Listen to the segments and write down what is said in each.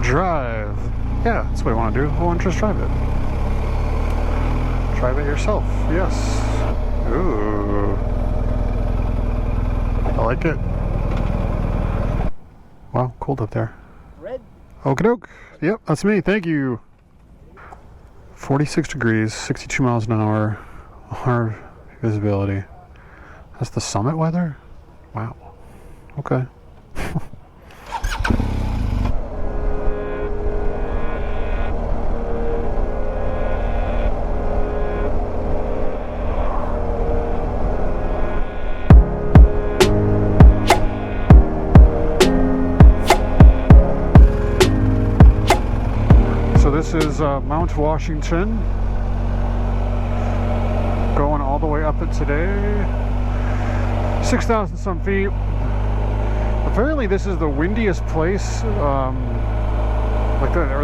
Drive. Yeah, that's what I want to do. I want to just drive it. Drive it yourself. Yes. Ooh. I like it. Wow, cold up there. Red. Okie doke. Yep, that's me. Thank you. 46 degrees, 62 miles an hour, hard visibility. That's the summit weather? Wow. Okay. This is Mount Washington, going all the way up it today, 6,000 some feet. Apparently this is the windiest place, or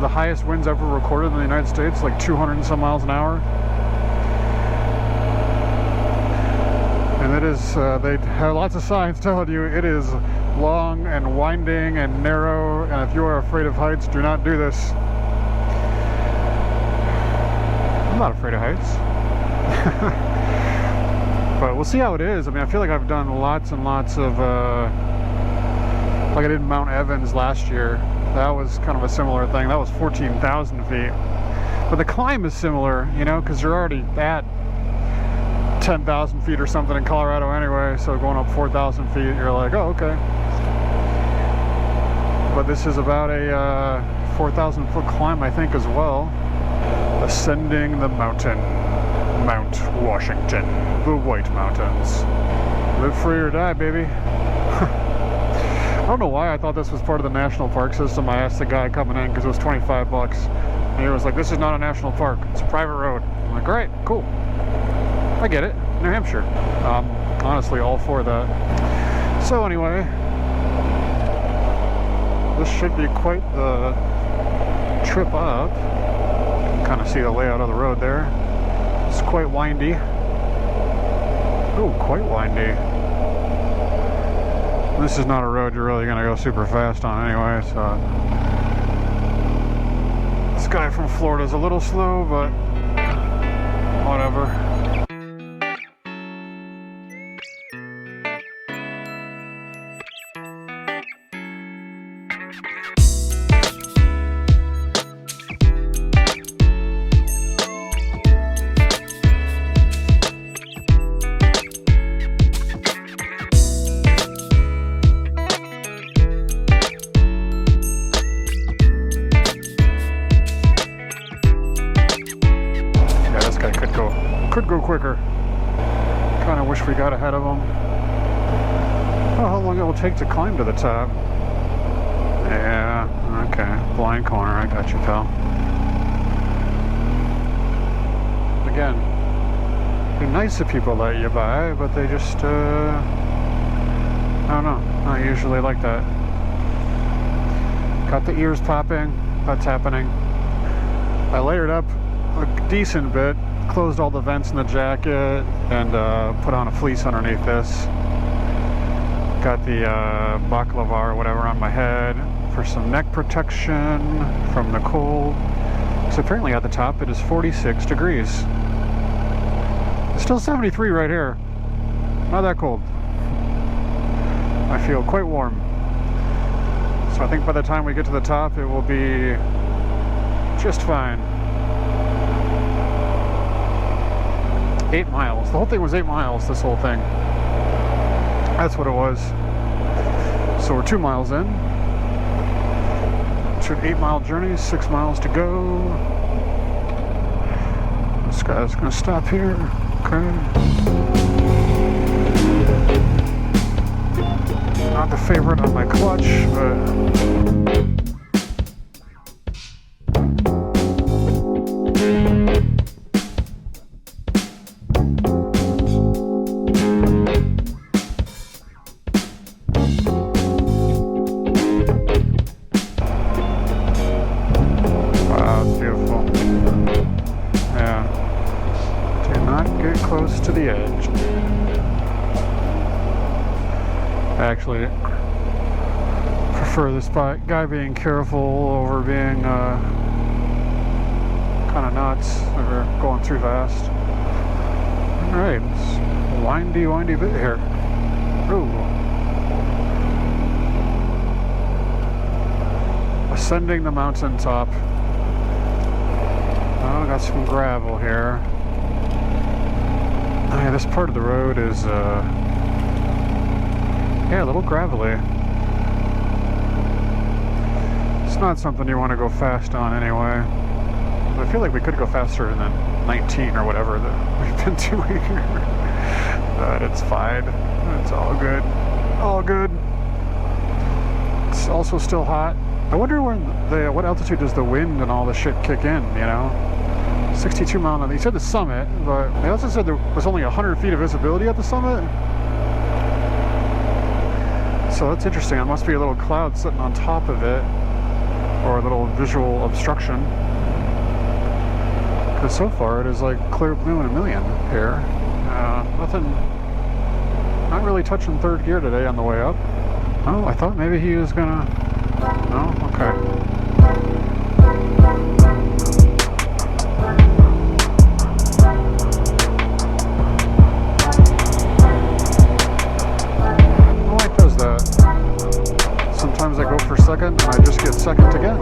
the highest winds ever recorded in the United States, like 200 and some miles an hour. And it is, they have lots of signs telling you it is long and winding and narrow, and if you are afraid of heights, do not do this. I'm not afraid of heights. But we'll see how it is. I mean, I feel like I've done lots and lots of, like I did Mount Evans last year. That was kind of a similar thing. That was 14,000 feet. But the climb is similar, you know, because you're already at 10,000 feet or something in Colorado anyway. So going up 4,000 feet, you're like, oh, okay. But this is about a 4,000 foot climb, I think, as well. Ascending the mountain, Mount Washington, the White Mountains. Live free or die, baby. I don't know why I thought this was part of the national park system. I asked the guy coming in because it was 25 bucks. And he was like, this is not a national park, it's a private road. I'm like, great, cool. I get it, New Hampshire. Honestly, all for that. So anyway, this should be quite the trip up. Kind of see the layout of the road there. It's quite windy. Oh, quite windy. This is not a road you're really going to go super fast on anyway, so this guy from Florida is a little slow, but whatever. Could go quicker. Kind of wish we got ahead of them. Oh, how long it will take to climb to the top. Yeah, okay. Blind corner, I got you, pal. Again, be nice if people let you by, but they just, I don't know, not usually like that. Got the ears popping, that's happening. I layered up a decent bit. Closed all the vents in the jacket and put on a fleece underneath this. Got the baklava or whatever on my head for some neck protection from the cold. So apparently at the top it is 46 degrees. It's still 73 right here. Not that cold. I feel quite warm. So I think by the time we get to the top it will be just fine. 8 miles. The whole thing was 8 miles, this whole thing. That's what it was. So we're 2 miles in. It's an 8-mile journey, 6 miles to go. This guy's gonna stop here. Okay. Not the favorite on my clutch, but close to the edge. I actually for this guy being careful over being kind of nuts or going too fast. Alright, windy bit here. Ooh. Ascending the mountaintop. Oh, got some gravel here. Oh yeah, this part of the road is yeah, a little gravelly. It's not something you want to go fast on anyway. I feel like we could go faster than 19 or whatever that we've been doing here. But it's fine. It's all good. All good. It's also still hot. I wonder what altitude does the wind and all the shit kick in, you know? 62 mile an hour. He said the summit, but they also said there was only 100 feet of visibility at the summit. So that's interesting. It must be a little cloud sitting on top of it, or a little visual obstruction. Because so far it is like clear blue and a million here. Nothing. Not really touching third gear today on the way up. Oh, I thought maybe he was gonna. No? Okay. Sometimes I go for second and I just get second again.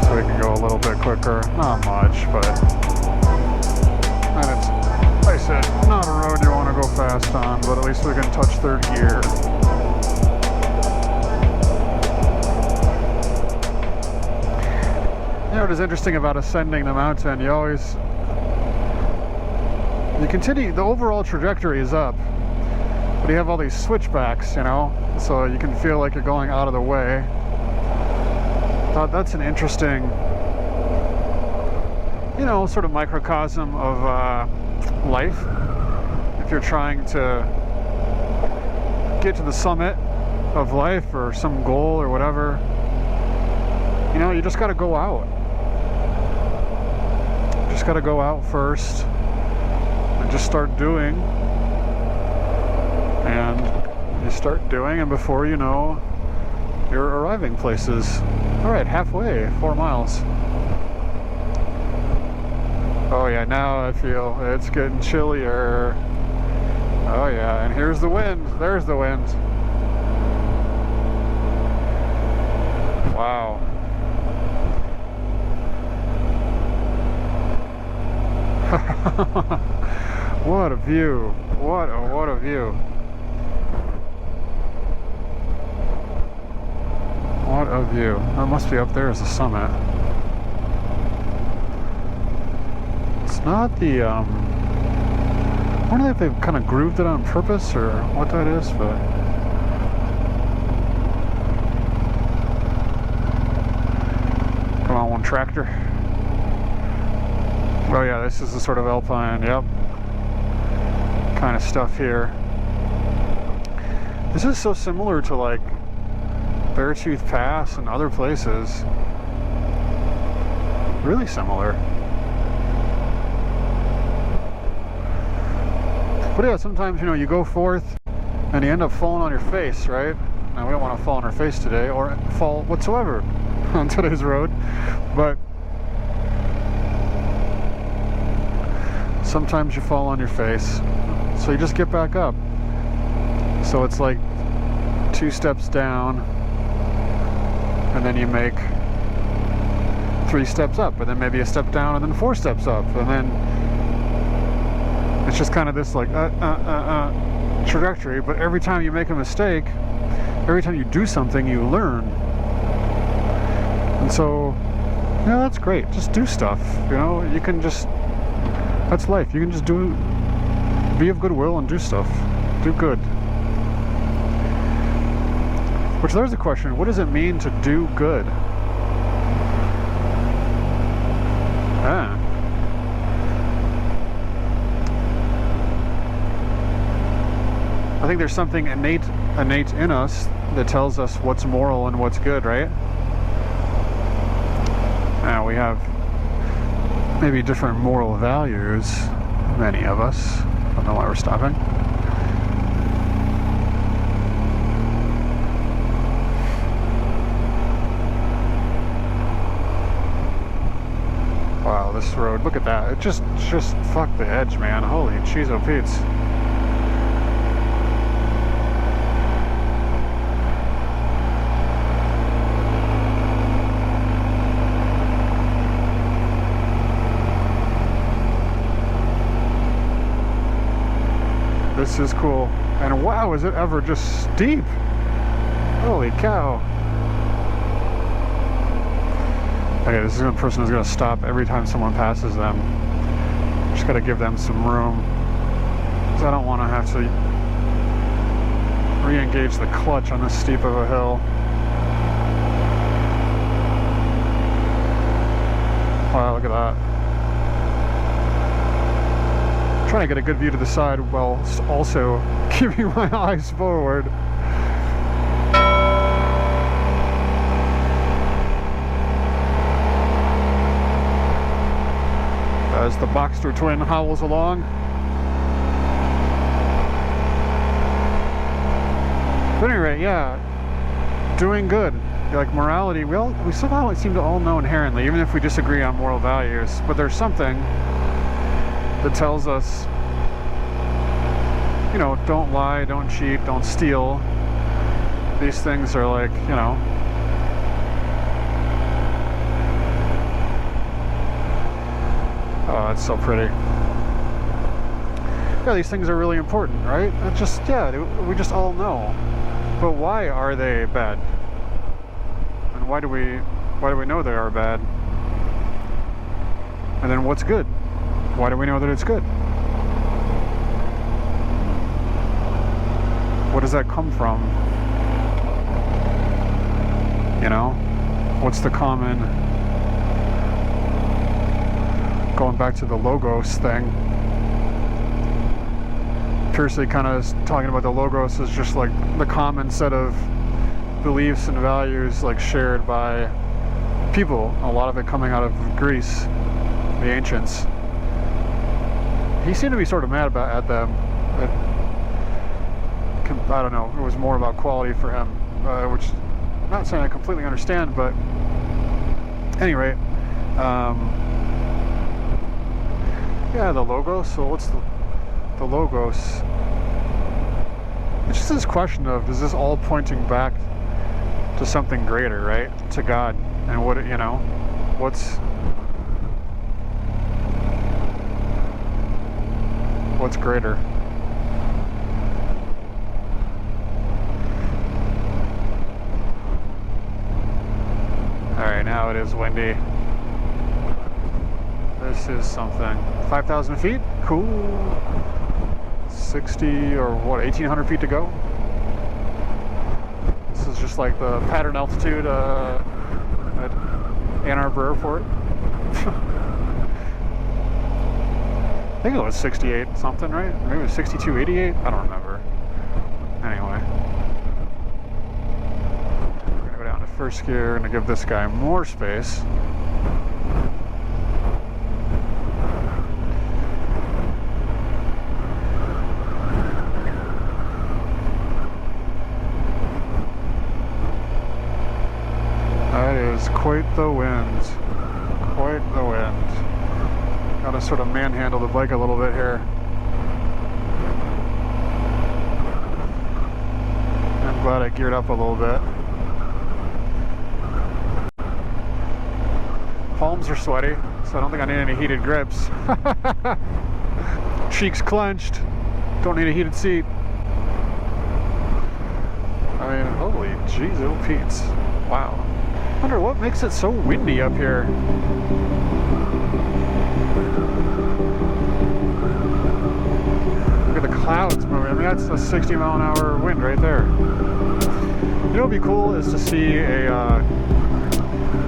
So we can go a little bit quicker. Not much, but and it's, like I said, not a road you want to go fast on, but at least we can touch third gear. You know what is interesting about ascending the mountain? You continue, the overall trajectory is up, but you have all these switchbacks, you know, so you can feel like you're going out of the way. Thought that's an interesting, you know, sort of microcosm of life. If you're trying to get to the summit of life or some goal or whatever, you know, you just got to go out. Just got to go out first and just start doing. And you start doing, and before you know, you're arriving places. All right, halfway, 4 miles. Oh yeah, now I feel it's getting chillier. Oh yeah, and here's the wind. There's the wind. Wow. What a view. What a view. What a view. That must be up there as the summit. Not the I wonder if they've kind of grooved it on purpose or what that is, but come on, one tractor. Oh yeah, this is the sort of alpine, yep, kind of stuff here. This is so similar to like Beartooth Pass and other places. Really similar. But yeah, sometimes, you know, you go forth and you end up falling on your face, right? Now, we don't want to fall on our face today or fall whatsoever on today's road, but sometimes you fall on your face, so you just get back up. So it's like 2 steps down, and then you make 3 steps up, and then maybe a step down, and then 4 steps up, and then it's just kind of this like trajectory. But every time you make a mistake, every time you do something, you learn. And so, yeah, that's great. Just do stuff. You know, you can just, that's life. You can just do, be of goodwill and do stuff. Do good. Which there's a question, what does it mean to do good? I think there's something innate in us that tells us what's moral and what's good, right? Now we have maybe different moral values, many of us. Don't know why we're stopping. Wow, this road, look at that. It just fuck the edge, man. Holy cheese o Pete's. This is cool. And wow, is it ever just steep? Holy cow. Okay, this is a person who's going to stop every time someone passes them. Just got to give them some room, because I don't want to have to re-engage the clutch on this steep of a hill. Wow, look at that. Trying to get a good view to the side while also keeping my eyes forward. As the Boxster twin howls along. But anyway, yeah, doing good. Like morality, we somehow seem to all know inherently, even if we disagree on moral values, but there's something that tells us, you know, don't lie, don't cheat, don't steal. These things are like, you know, oh, it's so pretty. Yeah, these things are really important, right? It's just, yeah, we just all know. But why are they bad? And why do we know they are bad? And then what's good? Why do we know that it's good? What does that come from? You know? What's the common... Going back to the Logos thing. Piercy kind of is talking about the Logos as just like the common set of beliefs and values like shared by people. A lot of it coming out of Greece, the ancients. He seemed to be sort of mad at them. I don't know, it was more about quality for him, which I'm not saying I completely understand, but anyway, yeah, the Logos. So what's the Logos? It's just this question of, is this all pointing back to something greater, right? To God. And what, you know, what's greater? Alright, now it is windy. This is something. 5,000 feet? Cool. 60 or what, 1,800 feet to go? This is just like the pattern altitude at Ann Arbor Airport. I think it was 68 something, right? Maybe it was 62.88? I don't remember. Anyway. We're going to go down to first gear and give this guy more space. That is quite the wind. Quite the wind. Gotta sort of manhandle the bike a little bit here. I'm glad I geared up a little bit. Palms are sweaty, so I don't think I need any heated grips. Cheeks clenched. Don't need a heated seat. I mean, holy jeez, oh Pete's. Wow. I wonder what makes it so windy up here. Look at the clouds moving. I mean, that's a 60-mile-an-hour wind right there. You know what would be cool is to see a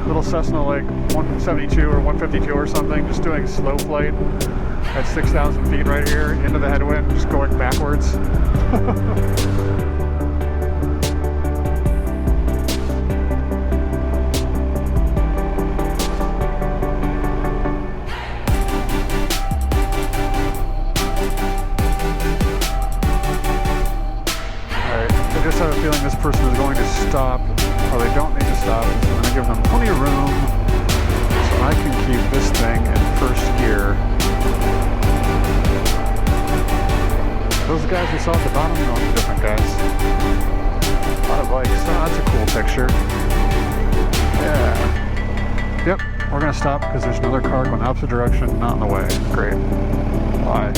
little Cessna like 172 or 152 or something, just doing slow flight at 6,000 feet right here into the headwind, just going backwards. I just have a feeling this person is going to stop, or they don't need to stop. So I'm going to give them plenty of room so I can keep this thing in first gear. Those guys we saw at the bottom, no, they're different guys. A lot of bikes. Oh, that's a cool picture. Yeah. Yep, we're going to stop because there's another car going the opposite direction, not in the way. Great. Bye.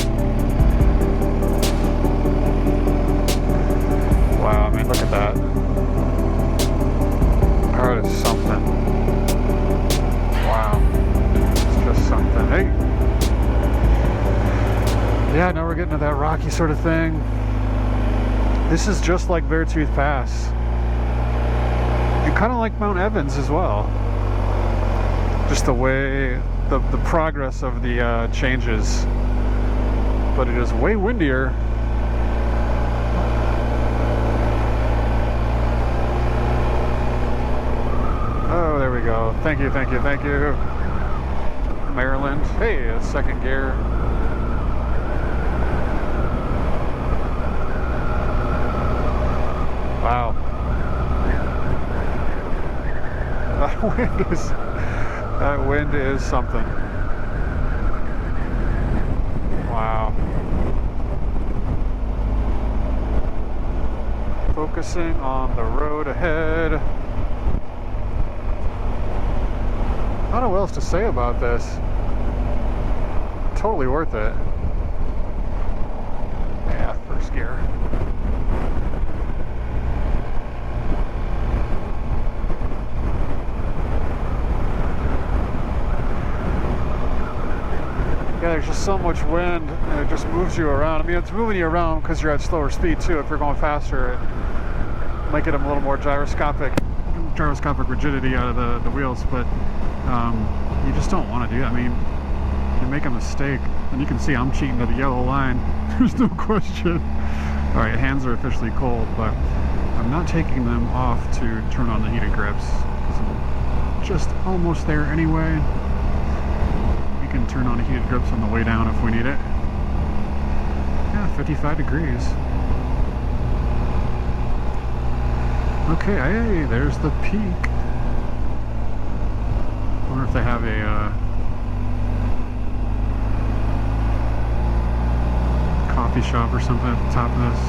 Wow, I mean, look at that. That is something. Wow. It's just something. Hey! Yeah, now we're getting to that rocky sort of thing. This is just like Beartooth Pass. And kind of like Mount Evans as well. Just the way, the progress of the changes. But it is way windier. Oh, there we go. Thank you, thank you, thank you. Maryland. Hey, a second gear. Wow. That wind is something. Wow. Focusing on the road ahead. I don't know what else to say about this. Totally worth it. Yeah, first gear. Yeah, there's just so much wind and it just moves you around. I mean, it's moving you around because you're at slower speed too. If you're going faster, it might get a little more gyroscopic rigidity out of the wheels, but you just don't want to do that. I mean, you make a mistake, and you can see I'm cheating to the yellow line. There's no question. All right, hands are officially cold, but I'm not taking them off to turn on the heated grips. I'm just almost there anyway. We can turn on the heated grips on the way down if we need it. Yeah, 55 degrees. Okay, hey, there's the peak. I wonder if they have a coffee shop or something at the top of this.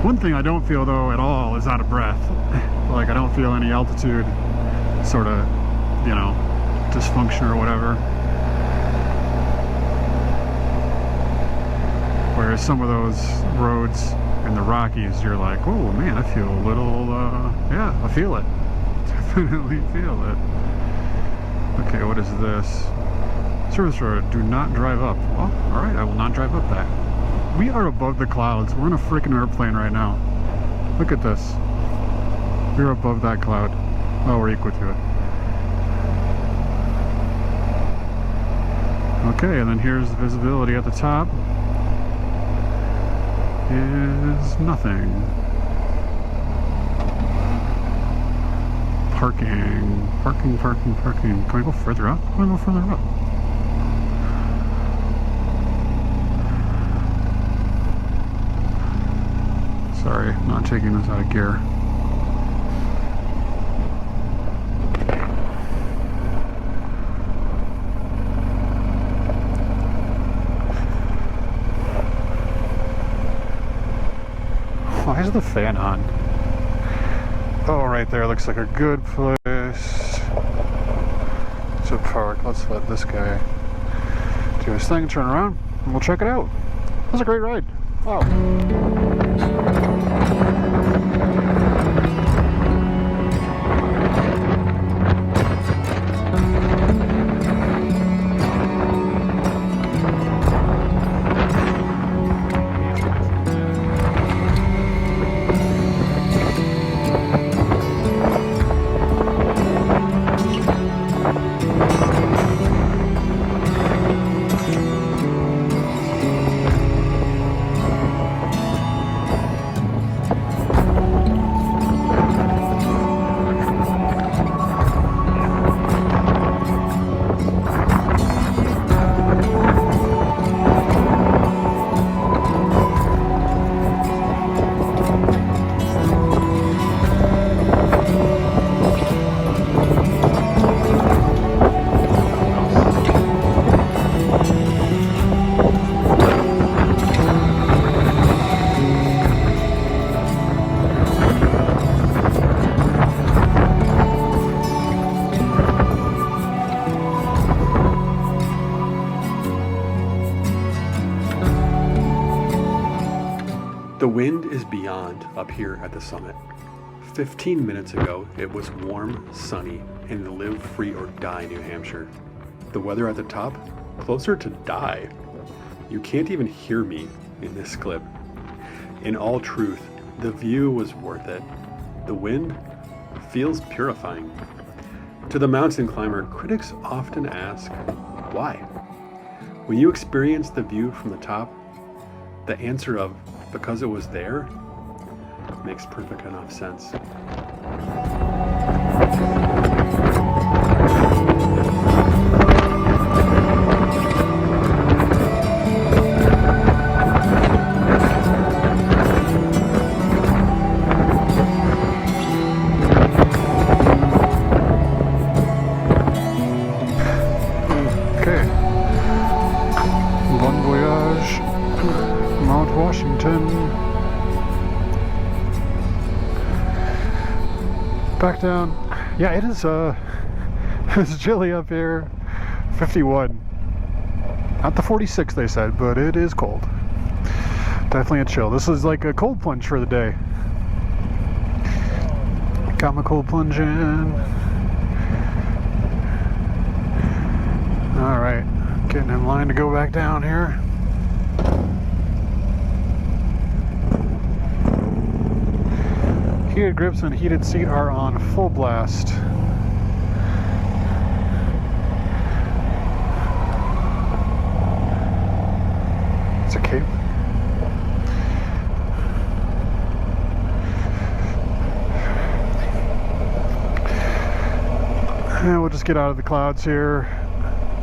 One thing I don't feel though at all is out of breath. Like I don't feel any altitude sort of, you know, dysfunction or whatever. Whereas some of those roads in the Rockies, you're like, oh man, I feel a little, yeah, I feel it. Definitely feel it. Okay, what is this? Service road, do not drive up. Well, alright, I will not drive up that. We are above the clouds. We're in a freaking airplane right now. Look at this. We're above that cloud. Oh, we're equal to it. Okay, and then here's the visibility at the top. Is nothing. Parking. Parking, parking, parking. Can we go further up? Can we go further up? Sorry, not taking this out of gear. Why is the fan on? Oh, right there looks like a good place to park. Let's let this guy do his thing, turn around, and we'll check it out. That was a great ride. Wow. beyond up here at the summit. 15 minutes ago, it was warm, sunny, in live free or die New Hampshire. The weather at the top, closer to die. You can't even hear me in this clip. In all truth, the view was worth it. The wind feels purifying. To the mountain climber, critics often ask, why? When you experience the view from the top, the answer of because it was there makes perfect enough sense. Okay. Bon voyage, Mount Washington. Back down. Yeah, it is it's chilly up here. 51. Not the 46 they said, but it is cold. Definitely a chill. This is like a cold plunge for the day. Got my cold plunge in. Alright, getting in line to go back down here. Heated grips and heated seat are on full blast. It's a cape. And we'll just get out of the clouds here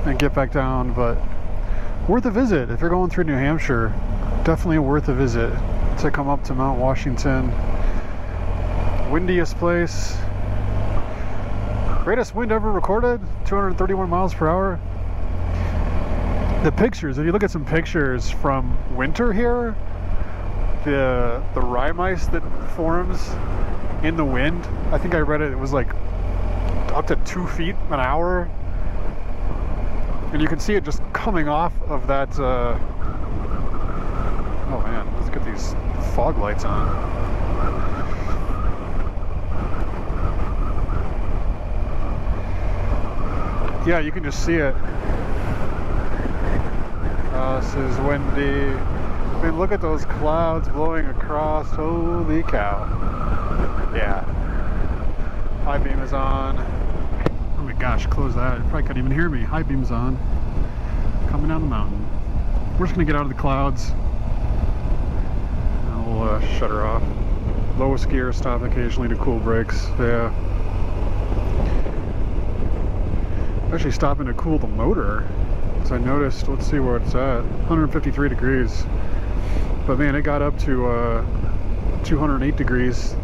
and get back down, but worth a visit if you're going through New Hampshire. Definitely worth a visit to come up to Mount Washington. Windiest place. Greatest wind ever recorded, 231 miles per hour. The pictures, if you look at some pictures from winter here, the rime ice that forms in the wind, I think I read it was like up to 2 feet an hour. And you can see it just coming off of that, oh man, let's get these fog lights on. Yeah, you can just see it. This is windy. I mean, look at those clouds blowing across. Holy cow. Yeah. High beam is on. Oh my gosh, close that. You probably couldn't even hear me. High beam's on. Coming down the mountain. We're just going to get out of the clouds. I'll shut her off. Lowest gear, stop occasionally to cool brakes. Yeah. Actually stopping to cool the motor, because I noticed, let's see where it's at, 153 degrees, but man, it got up to 208 degrees.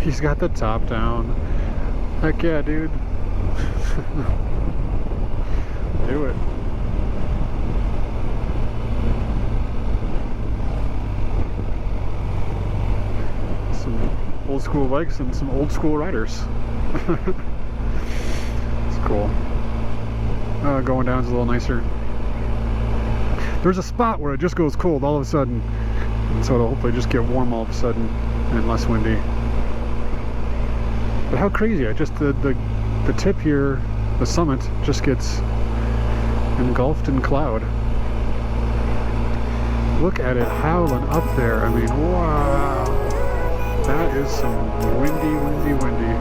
He's got the top down. Heck yeah, dude. Do it. Some old school bikes and some old school riders. It's cool. Going down is a little nicer. There's a spot where it just goes cold all of a sudden, and so it'll hopefully just get warm all of a sudden and less windy. But how crazy! I just the tip here, the summit, just gets engulfed in cloud. Look at it howling up there. I mean, wow, that is some windy, windy, windy.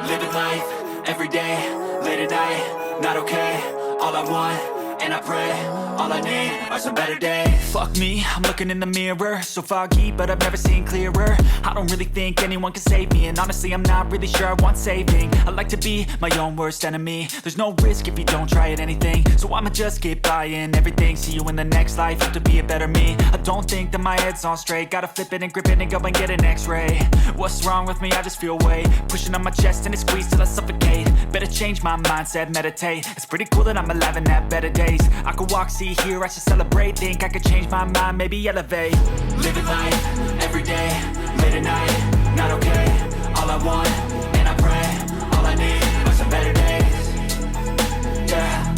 Living life every day. Late at night, not okay. All I want, and I pray, all I need are some better days. Fuck me, I'm looking in the mirror, so foggy, but I've never seen clearer. I don't really think anyone can save me, and honestly I'm not really sure I want saving. I like to be my own worst enemy. There's no risk if you don't try at anything, so I'ma just keep buying everything. See you in the next life, have to be a better me. I don't think that my head's on straight, gotta flip it and grip it and go and get an x-ray. What's wrong with me? I just feel weight pushing on my chest and it squeezes till I suffocate. Better change my mindset, meditate. It's pretty cool that I'm alive and have better days. I could walk, see, hear, I should celebrate. Think I could change my mind, maybe elevate. Living life, every day, late at night, not okay. All I want, and I pray, all I need are some better days. Yeah,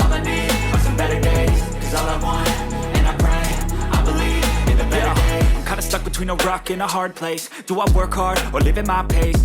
all I need are some better days. Cause all I want, and I pray, I believe in the rock in a hard place. Do I work hard or live at my pace?